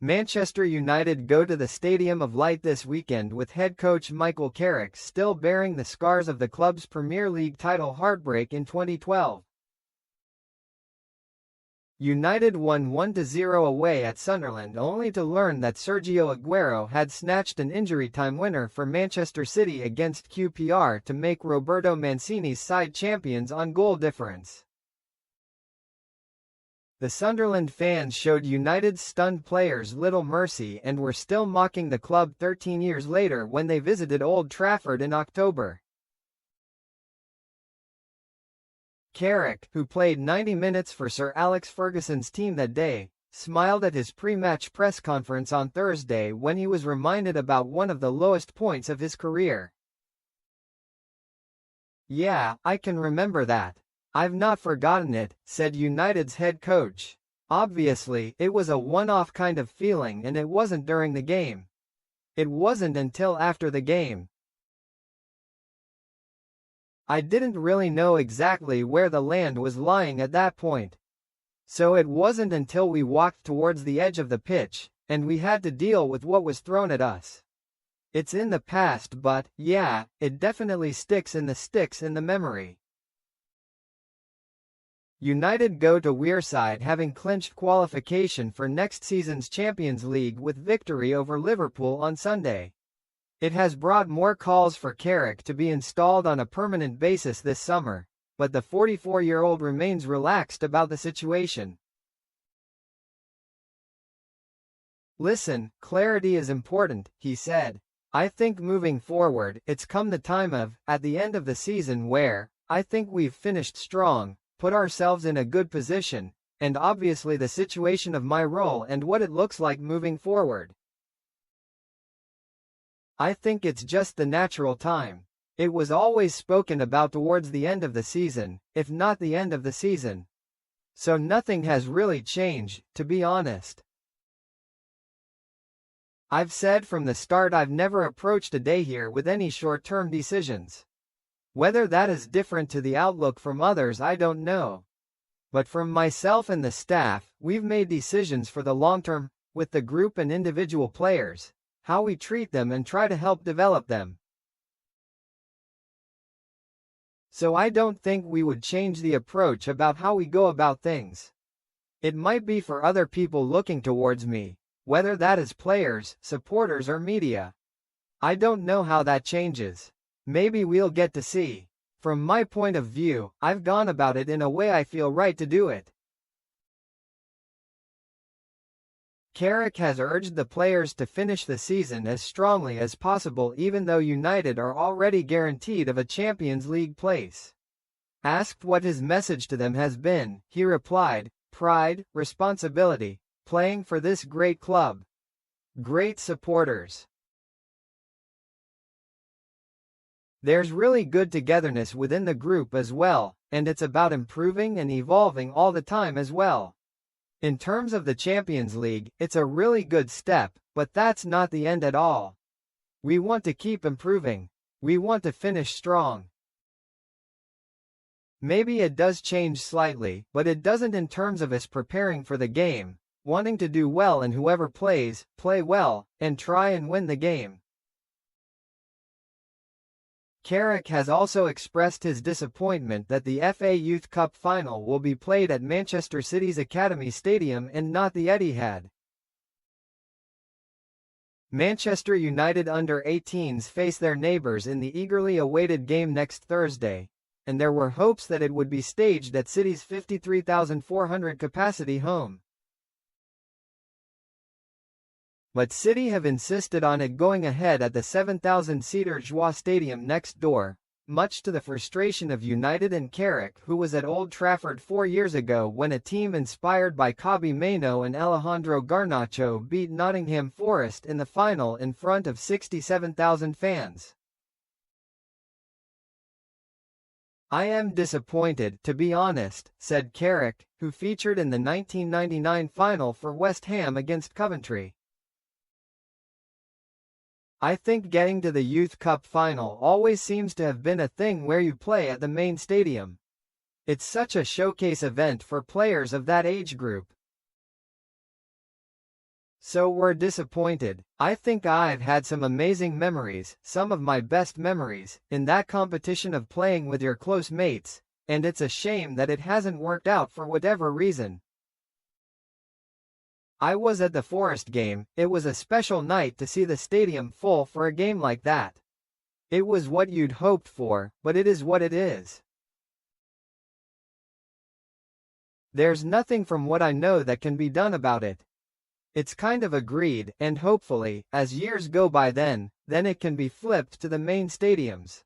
Manchester United go to the Stadium of Light this weekend with head coach Michael Carrick still bearing the scars of the club's Premier League title heartbreak in 2012. United won 1-0 away at Sunderland only to learn that Sergio Aguero had snatched an injury-time winner for Manchester City against QPR to make Roberto Mancini's side champions on goal difference. The Sunderland fans showed United's stunned players little mercy and were still mocking the club 13 years later when they visited Old Trafford in October. Carrick, who played 90 minutes for Sir Alex Ferguson's team that day, smiled at his pre-match press conference on Thursday when he was reminded about one of the lowest points of his career. "Yeah, I can remember that. I've not forgotten it," said United's head coach. "Obviously, it was a one-off kind of feeling and it wasn't during the game. It wasn't until after the game. I didn't really know exactly where the land was lying at that point. So it wasn't until we walked towards the edge of the pitch, and we had to deal with what was thrown at us. It's in the past but, yeah, it definitely sticks in the memory." United go to Wearside having clinched qualification for next season's Champions League with victory over Liverpool on Sunday. It has brought more calls for Carrick to be installed on a permanent basis this summer, but the 44-year-old remains relaxed about the situation. "Listen, clarity is important," he said. "I think moving forward, it's come the time of, at the end of the season where, I think we've finished strong, put ourselves in a good position, and obviously the situation of my role and what it looks like moving forward. I think it's just the natural time. It was always spoken about towards the end of the season, if not the end of the season. So nothing has really changed, to be honest. I've said from the start I've never approached a day here with any short-term decisions. Whether that is different to the outlook from others I don't know. But from myself and the staff, we've made decisions for the long term, with the group and individual players, how we treat them and try to help develop them. So I don't think we would change the approach about how we go about things. It might be for other people looking towards me, whether that is players, supporters or media. I don't know how that changes. Maybe we'll get to see. From my point of view, I've gone about it in a way I feel right to do it." Carrick has urged the players to finish the season as strongly as possible even though United are already guaranteed of a Champions League place. Asked what his message to them has been, he replied, "Pride, responsibility, playing for this great club. Great supporters. There's really good togetherness within the group as well, and it's about improving and evolving all the time as well. In terms of the Champions League, it's a really good step, but that's not the end at all. We want to keep improving. We want to finish strong. Maybe it does change slightly, but it doesn't in terms of us preparing for the game, wanting to do well and whoever plays, play well, and try and win the game." Carrick has also expressed his disappointment that the FA Youth Cup final will be played at Manchester City's Academy Stadium and not the Etihad. Manchester United under-18s face their neighbours in the eagerly awaited game next Thursday, and there were hopes that it would be staged at City's 53,400 capacity home. But City have insisted on it going ahead at the 7,000-seater Joie Stadium next door, much to the frustration of United and Carrick, who was at Old Trafford 4 years ago when a team inspired by Kobbie Mainoo and Alejandro Garnacho beat Nottingham Forest in the final in front of 67,000 fans. "I am disappointed, to be honest," said Carrick, who featured in the 1999 final for West Ham against Coventry. "I think getting to the Youth Cup final always seems to have been a thing where you play at the main stadium. It's such a showcase event for players of that age group. So we're disappointed. I think I've had some amazing memories, some of my best memories, in that competition of playing with your close mates, and it's a shame that it hasn't worked out for whatever reason. I was at the Forest game. It was a special night to see the stadium full for a game like that. It was what you'd hoped for, but it is what it is. There's nothing from what I know that can be done about it. It's kind of agreed, and hopefully, as years go by then it can be flipped to the main stadiums.